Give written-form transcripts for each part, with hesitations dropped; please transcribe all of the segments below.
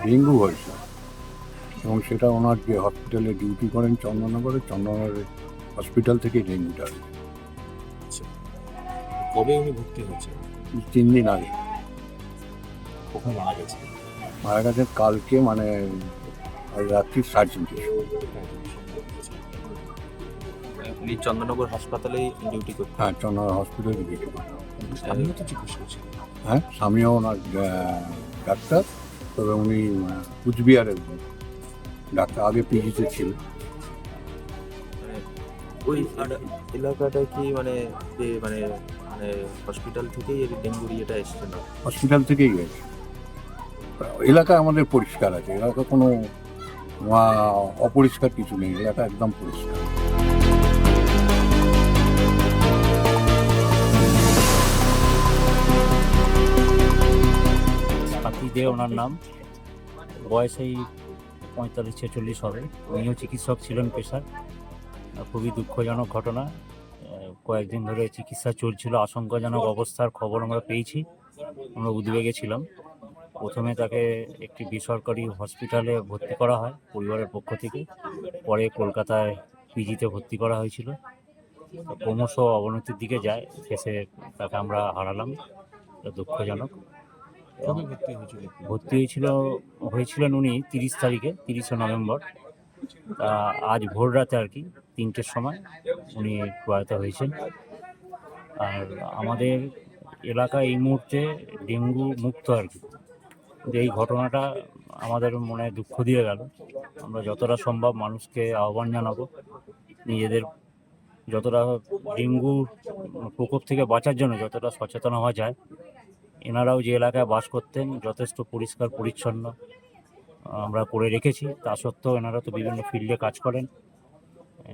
Dengue হয়েছে, এবং সেটা ওনার যে হসপিটালে ডিউটি করেন চন্দননগরের হসপিটাল থেকে ডেঙ্গুটা হয়েছে। আচ্ছা, কবে উনি ভর্তি হয়েছে? 3 দিন আগে কখন মারা গেছে? মারা গেছে কালকে, মানে আজ রাত্রি 3:30টার সময়। উনি চন্দননগর হাসপাতালেই ডিউটি করতেন। হ্যাঁ, চন্দননগর হসপিটালে ডিউটি করেন। আমিও তো চিকিৎসক ছিলেন। হ্যাঁ, স্বামীও ওনার ডাক্তার, তবে উনি কুচবিহারের ডাক্তার, আগে পিজিতে ছিল। মানে ওই এলাকাটা কি মানে মানে মানে হসপিটাল থেকেই এর ডেঙ্গুর ইয়েটা এসছে না? হসপিটাল থেকেই গেছে। এলাকা আমাদের পরিষ্কার আছে, এলাকা কোনো অপরিষ্কার কিছু নেই, এলাকা একদম পরিষ্কার। স্বাতী দে ওনার নাম, বয়স এই 45-46 হবে। উনিও চিকিৎসক ছিলেন পেশার। খুবই দুঃখজনক ঘটনা। কয়েকদিন ধরে চিকিৎসা চলছিল, আশঙ্কাজনক অবস্থার খবর আমরা পেয়েছি, আমরা উদ্বেগে ছিলাম। প্রথমে তাকে একটি বেসরকারি হসপিটালে ভর্তি করা হয় পরিবারের পক্ষ থেকে, পরে কলকাতায় পিজিতে ভর্তি করা হয়েছিল। ক্রমশ অবনতির দিকে যায়, শেষে তাকে আমরা হারালাম। এটা দুঃখজনক। কবে ভর্তি হয়েছিল? ভর্তি হয়েছিলেন উনি 30শে নভেম্বর। তা আজ ভোর রাতে আর কি 3টের সময় উনি প্রয়াত হয়েছেন। আর আমাদের এলাকা এই মুহূর্তে ডেঙ্গু মুক্ত আর কি। কিন্তু এই ঘটনাটা আমাদের মনে দুঃখ দিয়ে গেল। আমরা যতটা সম্ভব মানুষকে আহ্বান জানাবো, নিজেদের যতটা ডেঙ্গু প্রকোপ থেকে বাঁচার জন্য যতটা সচেতন হওয়া যায়। এনারাও যে এলাকায় বাস করতেন যথেষ্ট পরিষ্কার পরিচ্ছন্ন আমরা করে রেখেছি, তা সত্ত্বেও এনারা তো বিভিন্ন ফিল্ডে কাজ করেন,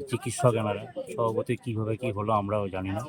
চিকিৎসক এনারা। সভাপতি কীভাবে কী হলো আমরাও জানি না।